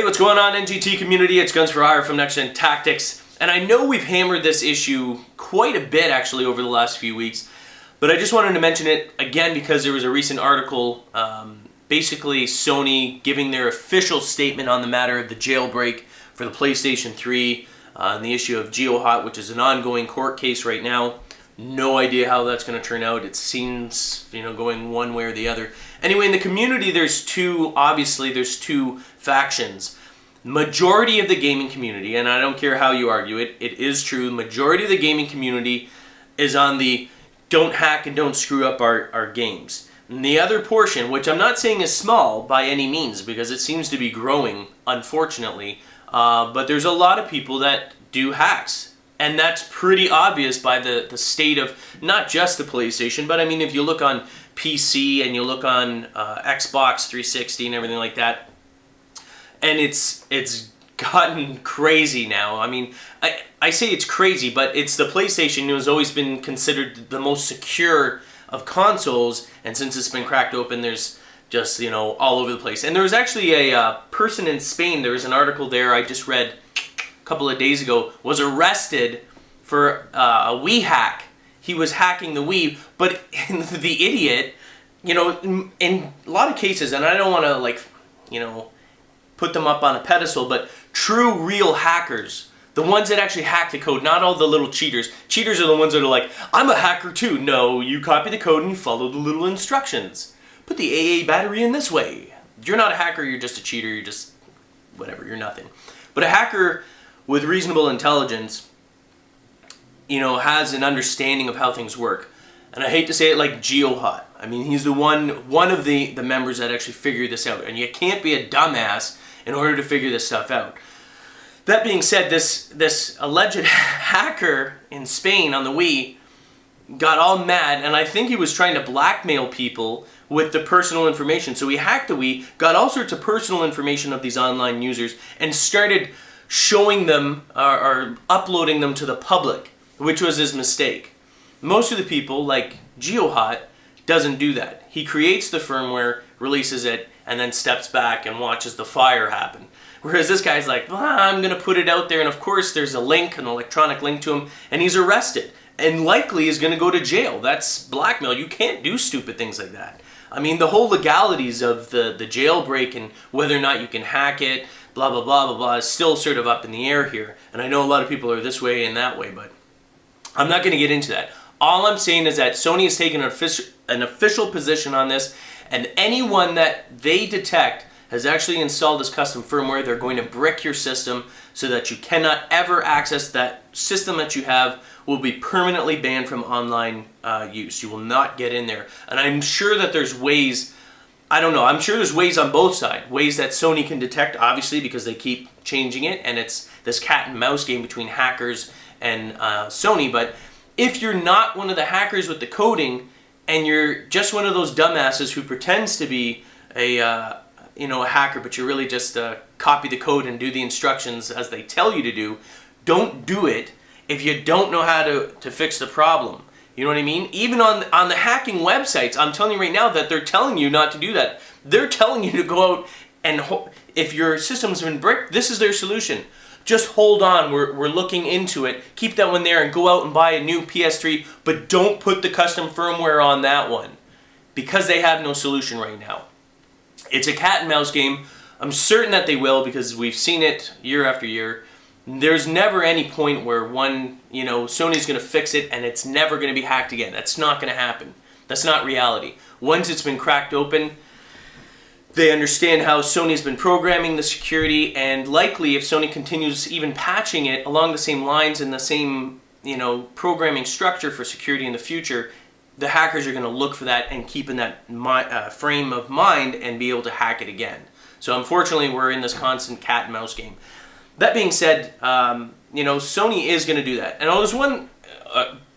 what's going on, NGT community? It's Guns for Hire from NextGenTactics, and I know we've hammered this issue quite a bit actually over the last few weeks, but I just wanted to mention it again because there was a recent article, basically Sony giving their official statement on the matter of the jailbreak for the PlayStation 3 and the issue of GeoHot, which is an ongoing court case right now. No idea how that's going to turn out. It seems, going one way or the other. Anyway, in the community, there's two factions. Majority of the gaming community, and I don't care how you argue it, it is true, majority of the gaming community is on the don't hack and don't screw up our games. And the other portion, which I'm not saying is small by any means, because it seems to be growing, unfortunately, but there's a lot of people that do hacks. And that's pretty obvious by the state of not just the PlayStation, but I mean if you look on PC and you look on Xbox 360 and everything like that, and it's gotten crazy now. I mean, I say it's crazy, but it's the PlayStation who has always been considered the most secure of consoles, and since it's been cracked open, there's just, all over the place. And there was actually a person in Spain, there was an article there I just read couple of days ago, was arrested for a Wii hack. He was hacking the Wii, but the idiot, in a lot of cases, and I don't want to put them up on a pedestal, but true real hackers, the ones that actually hack the code, not all the little cheaters. Cheaters are the ones that are like, I'm a hacker too. No, you copy the code and you follow the little instructions. Put the AA battery in this way. You're not a hacker, you're just a cheater, you're just whatever, you're nothing. But a hacker with reasonable intelligence, has an understanding of how things work. And I hate to say it like GeoHot. I mean, he's the one of the members that actually figured this out. And you can't be a dumbass in order to figure this stuff out. That being said, this alleged hacker in Spain on the Wii got all mad, and I think he was trying to blackmail people with the personal information. So he hacked the Wii, got all sorts of personal information of these online users, and started showing them or uploading them to the public, which was his mistake. Most of the people, like GeoHot, doesn't do that. He creates the firmware, releases it, and then steps back and watches the fire happen. Whereas this guy's like, I'm going to put it out there, and of course there's a link, an electronic link to him, and he's arrested. And likely is going to go to jail. That's blackmail. You can't do stupid things like that. I mean, the whole legalities of the jailbreak and whether or not you can hack it, blah, blah, blah, blah, blah, is still sort of up in the air here. And I know a lot of people are this way and that way, but I'm not going to get into that. All I'm saying is that Sony has taken an official position on this, and anyone that they detect has actually installed this custom firmware. They're going to brick your system so that you cannot ever access that system that you have. Will be permanently banned from online use. You will not get in there. And I'm sure that there's ways, I don't know, I'm sure there's ways on both sides. Ways that Sony can detect, obviously, because they keep changing it, and it's this cat and mouse game between hackers and Sony. But if you're not one of the hackers with the coding, and you're just one of those dumbasses who pretends to be a hacker, but you really just copy the code and do the instructions as they tell you to do, don't do it if you don't know how to fix the problem. You know what I mean? Even on the hacking websites, I'm telling you right now that they're telling you not to do that. They're telling you to go out and, if your system's been bricked, this is their solution. Just hold on, we're looking into it. Keep that one there and go out and buy a new PS3, but don't put the custom firmware on that one, because they have no solution right now. It's a cat and mouse game. I'm certain that they will, because we've seen it year after year. There's never any point where Sony's going to fix it and it's never going to be hacked again. That's not going to happen. That's not reality. Once it's been cracked open, they understand how Sony's been programming the security, and likely if Sony continues even patching it along the same lines and the same, programming structure for security in the future, the hackers are going to look for that and keep in that frame of mind and be able to hack it again. So unfortunately, we're in this constant cat and mouse game. That being said, Sony is going to do that. And there's one,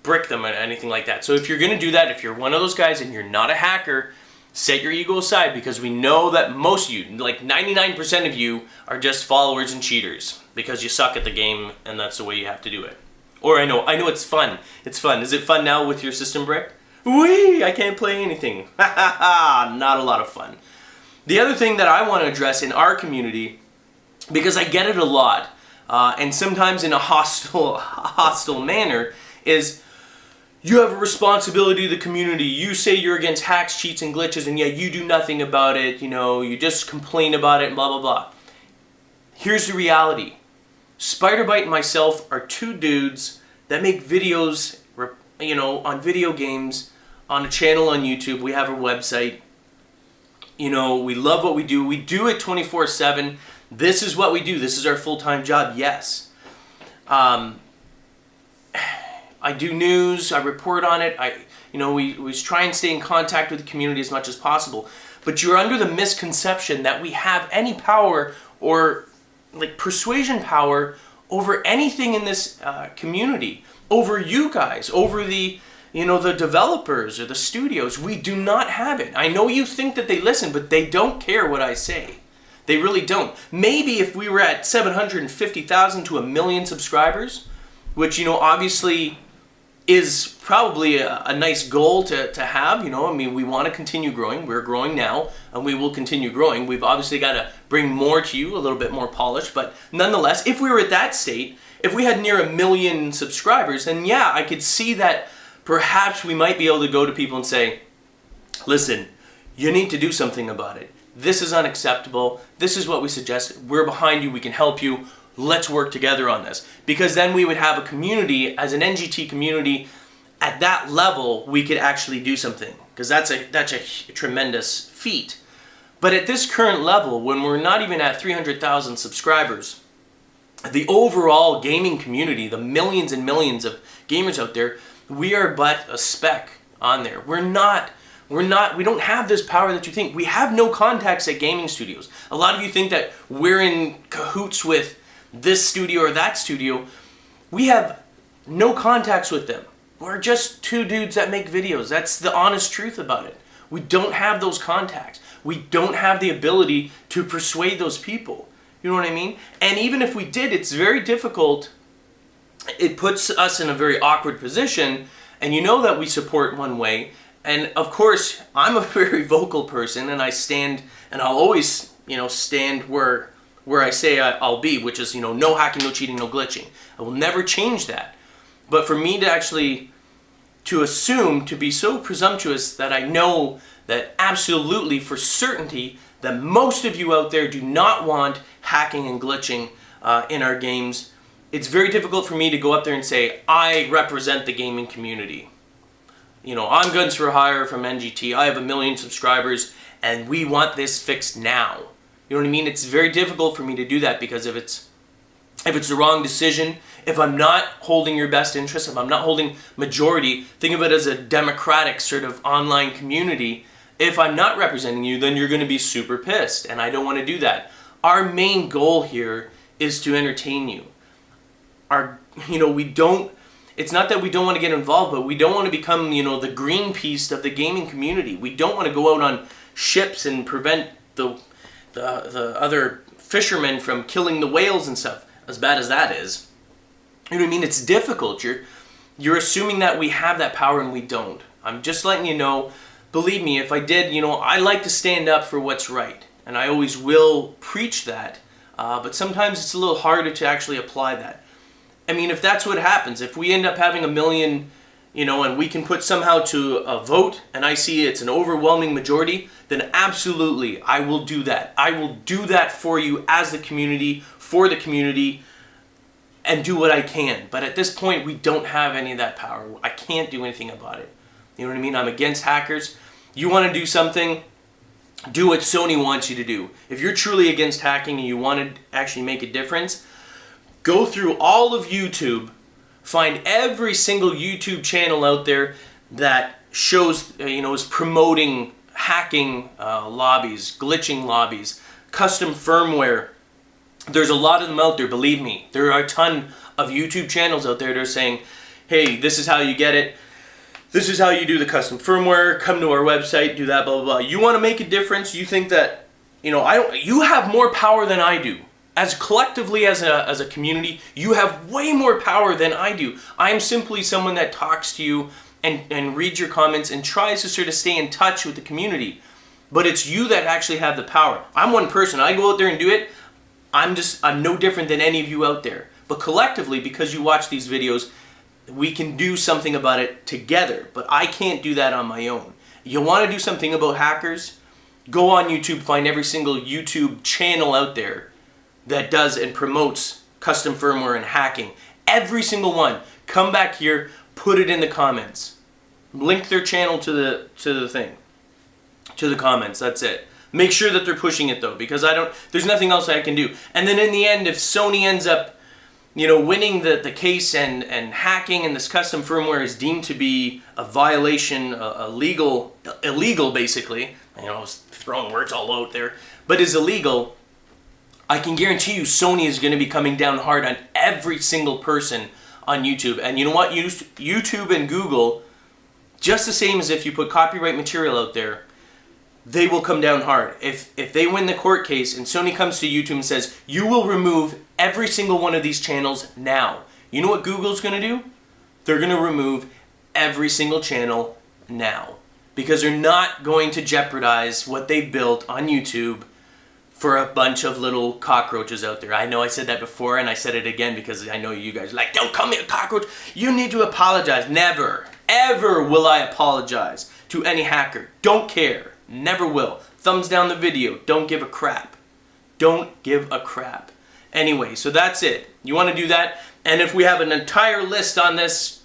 brick them or anything like that. So if you're going to do that, if you're one of those guys and you're not a hacker, set your ego aside, because we know that most of you, like 99% of you, are just followers and cheaters because you suck at the game and that's the way you have to do it. Or I know it's fun. It's fun. Is it fun now with your system bricked? Whee! I can't play anything. Ha ha ha! Not a lot of fun. The other thing that I want to address in our community because I get it a lot, and sometimes in a hostile manner, is you have a responsibility to the community. You say you're against hacks, cheats, and glitches, and yet you do nothing about it. You know, you just complain about it and blah, blah, blah. Here's the reality. Spiderbite and myself are two dudes that make videos, you know, on video games, on a channel on YouTube. We have a website. You know, we love what we do. We do it 24/7. This is what we do. This is our full-time job, yes. I do news, I report on it, we try and stay in contact with the community as much as possible. But you're under the misconception that we have any power or like persuasion power over anything in this community, over you guys, over the developers or the studios. We do not have it. I know you think that they listen, but they don't care what I say. They really don't. Maybe if we were at 750,000 to 1 million subscribers, which, obviously is probably a nice goal to have, I mean, we want to continue growing. We're growing now, and we will continue growing. We've obviously got to bring more to you, a little bit more polished, but nonetheless, if we were at that state, if we had near 1 million subscribers, then yeah, I could see that perhaps we might be able to go to people and say, listen, you need to do something about it. This is unacceptable. This is what we suggest. We're behind you. We can help you. Let's work together on this. Because then we would have a community, as an NGT community, at that level, we could actually do something. Because that's a tremendous feat. But at this current level, when we're not even at 300,000 subscribers, the overall gaming community, the millions and millions of gamers out there, we are but a speck on there. We don't have this power that you think. We have no contacts at gaming studios. A lot of you think that we're in cahoots with this studio or that studio. We have no contacts with them. We're just two dudes that make videos. That's the honest truth about it. We don't have those contacts. We don't have the ability to persuade those people. You know what I mean? And even if we did, it's very difficult. It puts us in a very awkward position, and you know that we support one way. And of course, I'm a very vocal person, and I stand, and I'll always, stand where I say I'll be, which is, no hacking, no cheating, no glitching. I will never change that. But for me to actually, to assume, to be so presumptuous that I know that absolutely for certainty that most of you out there do not want hacking and glitching in our games, it's very difficult for me to go up there and say, I represent the gaming community. I'm Guns for Hire from NGT. I have 1 million subscribers, and we want this fixed now. You know what I mean? It's very difficult for me to do that, because if it's the wrong decision, if I'm not holding your best interest, if I'm not holding majority, think of it as a democratic sort of online community. If I'm not representing you, then you're going to be super pissed, and I don't want to do that. Our main goal here is to entertain you. It's not that we don't want to get involved, but we don't want to become, the Greenpeace of the gaming community. We don't want to go out on ships and prevent the other fishermen from killing the whales and stuff, as bad as that is. You know what I mean? It's difficult. You're assuming that we have that power, and we don't. I'm just letting you know, believe me, if I did, I like to stand up for what's right, and I always will preach that, but sometimes it's a little harder to actually apply that. I mean, if that's what happens, if we end up having 1 million, and we can put somehow to a vote, and I see it's an overwhelming majority, then absolutely, I will do that. I will do that for you as the community, for the community, and do what I can. But at this point, we don't have any of that power. I can't do anything about it. You know what I mean? I'm against hackers. You want to do something, do what Sony wants you to do. If you're truly against hacking and you want to actually make a difference, go through all of YouTube, find every single YouTube channel out there that shows, is promoting hacking lobbies, glitching lobbies, custom firmware. There's a lot of them out there, believe me. There are a ton of YouTube channels out there that are saying, hey, this is how you get it. This is how you do the custom firmware. Come to our website, do that, blah, blah, blah. You want to make a difference? You think that, you have more power than I do. As collectively as a community, you have way more power than I do. I'm simply someone that talks to you and reads your comments and tries to sort of stay in touch with the community. But it's you that actually have the power. I'm one person. I go out there and do it. I'm no different than any of you out there. But collectively, because you watch these videos, we can do something about it together. But I can't do that on my own. You want to do something about hackers? Go on YouTube, find every single YouTube channel out there that does and promotes custom firmware and hacking. Every single one. Come back here, put it in the comments. Link their channel to the thing. To the comments, that's it. Make sure that they're pushing it though, because there's nothing else I can do. And then in the end, if Sony ends up, winning the case and hacking and this custom firmware is deemed to be a violation, illegal basically, I was throwing words all out there, but is illegal, I can guarantee you Sony is going to be coming down hard on every single person on YouTube. And you know what? YouTube and Google, just the same as if you put copyright material out there, they will come down hard. If they win the court case and Sony comes to YouTube and says, you will remove every single one of these channels now. You know what Google's going to do? They're going to remove every single channel now. Because they're not going to jeopardize what they've built on YouTube for a bunch of little cockroaches out there. I know I said that before and I said it again because I know you guys are like, don't call me a cockroach. You need to apologize. Never, ever will I apologize to any hacker. Don't care. Never will. Thumbs down the video. Don't give a crap. Don't give a crap. Anyway, so that's it. You want to do that? And if we have an entire list on this,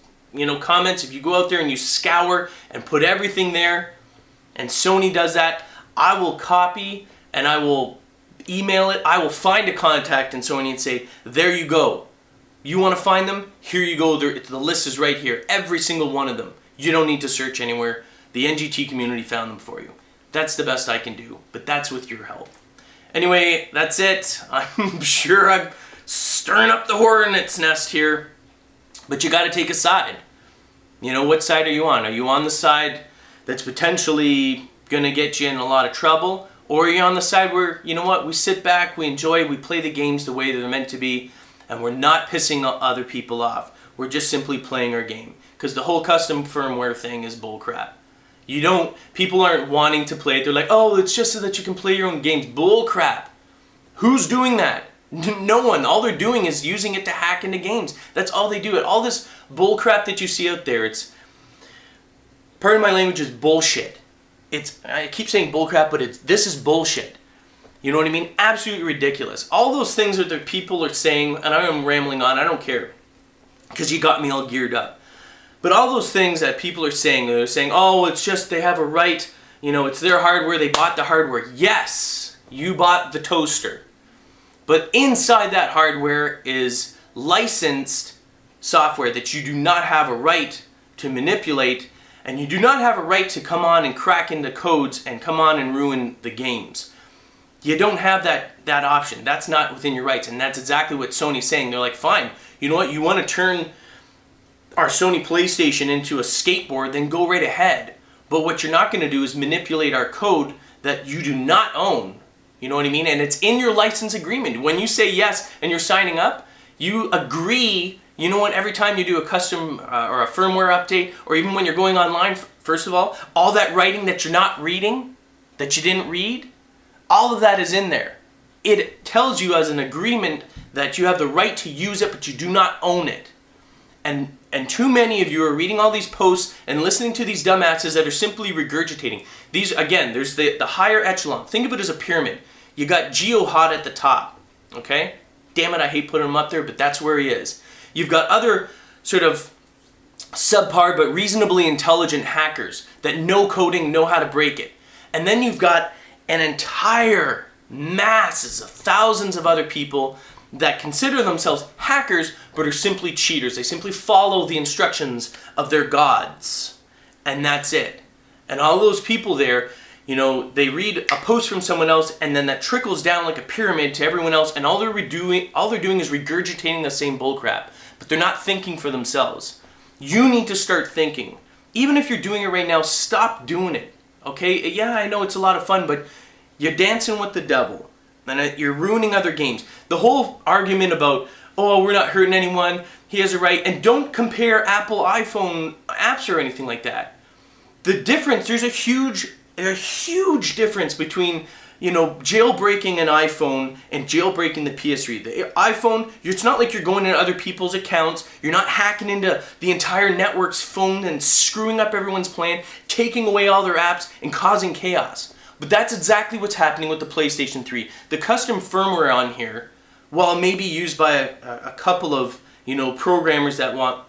comments, if you go out there and you scour and put everything there, and Sony does that, I will copy and I will email it. I will find a contact in Sony and say, there you go. You want to find them? Here you go. The list is right here. Every single one of them. You don't need to search anywhere. The NGT community found them for you. That's the best I can do, but that's with your help. Anyway, that's it. I'm sure I'm stirring up the hornet's nest here, but you got to take a side. What side are you on? Are you on the side that's potentially going to get you in a lot of trouble? Or are you on the side where, we sit back, we enjoy, we play the games the way they're meant to be, and we're not pissing other people off. We're just simply playing our game. Because the whole custom firmware thing is bullcrap. People aren't wanting to play it. They're like, oh, it's just so that you can play your own games. Bullcrap. Who's doing that? No one. All they're doing is using it to hack into games. That's all they do. All this bullcrap that you see out there, pardon my language, is bullshit. I keep saying bullcrap, but this is bullshit. You know what I mean? Absolutely ridiculous. All those things that the people are saying, and I am rambling on, I don't care. Because you got me all geared up. But all those things that people are saying, they're saying, oh, it's just they have a right, it's their hardware, they bought the hardware. Yes, you bought the toaster. But inside that hardware is licensed software that you do not have a right to manipulate, and you do not have a right to come on and crack into codes and come on and ruin the games. You don't have that option. That's not within your rights, and that's exactly what Sony's saying. They're like, fine, you know what, you want to turn our Sony PlayStation into a skateboard, then go right ahead. But what you're not going to do is manipulate our code that you do not own. You know what I mean? And it's in your license agreement. When you say yes and you're signing up, you agree, every time you do a custom or a firmware update, or even when you're going online, first of all that writing that you're not reading, that you didn't read, all of that is in there. It tells you as an agreement that you have the right to use it, but you do not own it. And too many of you are reading all these posts and listening to these dumbasses that are simply regurgitating. These, again, there's the higher echelon. Think of it as a pyramid. You got GeoHot at the top, okay? Damn it, I hate putting him up there, but that's where he is. You've got other sort of subpar but reasonably intelligent hackers that know coding, know how to break it. And then you've got an entire masses of thousands of other people that consider themselves hackers but are simply cheaters. They simply follow the instructions of their gods. And that's it. And all those people there, they read a post from someone else and then that trickles down like a pyramid to everyone else, and all they're doing is regurgitating the same bullcrap. But they're not thinking for themselves. You need to start thinking. Even if you're doing it right now, stop doing it. Okay? Yeah, I know it's a lot of fun, but you're dancing with the devil. And you're ruining other games. The whole argument about, oh, we're not hurting anyone, he has a right, and don't compare Apple iPhone apps or anything like that. The difference, there's a huge difference between jailbreaking an iPhone and jailbreaking the PS3. The iPhone, it's not like you're going into other people's accounts. You're not hacking into the entire network's phone and screwing up everyone's plan, taking away all their apps and causing chaos. But that's exactly what's happening with the PlayStation 3. The custom firmware on here, while it may be used by a couple of programmers that want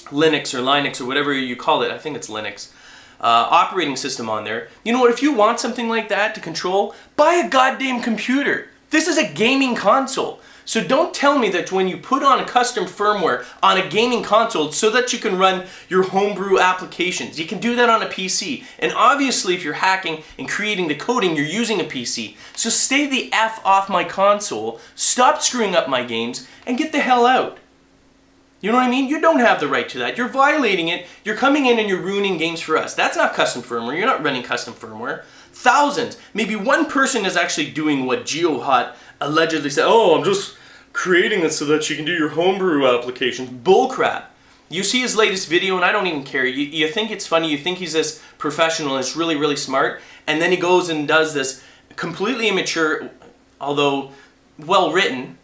Linux or Linux or whatever you call it, I think it's Linux, operating system on there. You know what, if you want something like that to control, buy a goddamn computer. This is a gaming console. So don't tell me that when you put on a custom firmware on a gaming console so that you can run your homebrew applications. You can do that on a PC. And obviously if you're hacking and creating the coding, you're using a PC. So stay the F off my console, stop screwing up my games, and get the hell out. You know what I mean? You don't have the right to that. You're violating it. You're coming in and you're ruining games for us. That's not custom firmware. You're not running custom firmware. Thousands. Maybe one person is actually doing what GeoHot allegedly said. Oh, I'm just creating it so that you can do your homebrew applications. Bullcrap. You see his latest video and I don't even care. You think it's funny. You think he's this professional and it's really, really smart. And then he goes and does this completely immature, although well-written,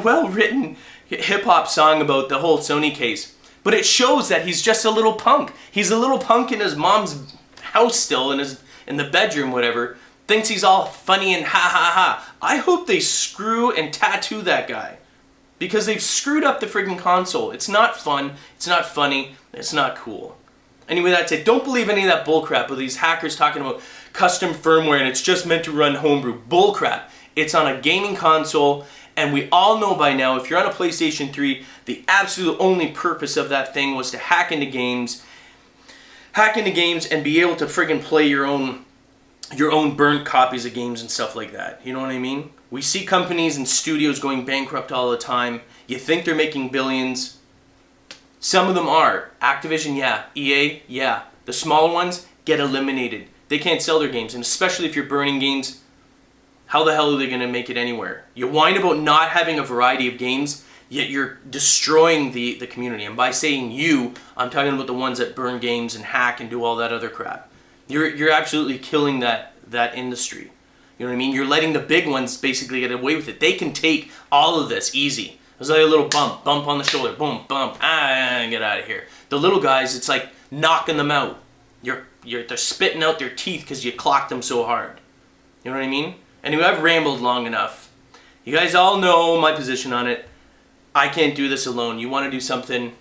well-written hip-hop song about the whole Sony case. But it shows that he's just a little punk. He's a little punk in his mom's house still, in the bedroom, whatever. Thinks he's all funny and ha ha ha. I hope they screw and tattoo that guy. Because they've screwed up the freaking console. It's not fun, it's not funny, it's not cool. Anyway, that's it. Don't believe any of that bullcrap with these hackers talking about custom firmware and it's just meant to run homebrew. Bullcrap. It's on a gaming console. And we all know by now, if you're on a PlayStation 3, the absolute only purpose of that thing was to hack into games and be able to friggin' play your own burnt copies of games and stuff like that. You know what I mean? We see companies and studios going bankrupt all the time. You think they're making billions. Some of them are. Activision, yeah. EA, yeah. The smaller ones get eliminated. They can't sell their games, and especially if you're burning games, how the hell are they going to make it anywhere? You whine about not having a variety of games, yet you're destroying the community. And by saying you, I'm talking about the ones that burn games and hack and do all that other crap. You're absolutely killing that industry. You know what I mean? You're letting the big ones basically get away with it. They can take all of this easy. It's like a little bump on the shoulder, boom, bump, get out of here. The little guys, it's like knocking them out. They're spitting out their teeth because you clocked them so hard. You know what I mean? Anyway, I've rambled long enough. You guys all know my position on it. I can't do this alone. You want to do something,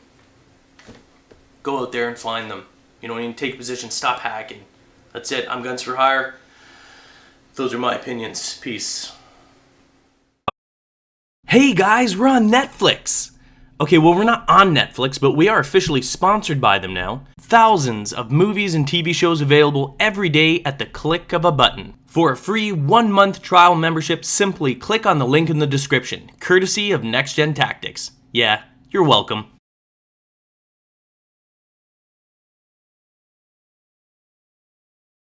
go out there and find them. You know what I mean? Take a position, stop hacking. That's it. I'm Guns for Hire. Those are my opinions. Peace. Hey guys, we're on Netflix! Okay, well, we're not on Netflix, but we are officially sponsored by them now. Thousands of movies and TV shows available every day at the click of a button. For a free 1-month trial membership, simply click on the link in the description, courtesy of NextGenTactics. Yeah, you're welcome.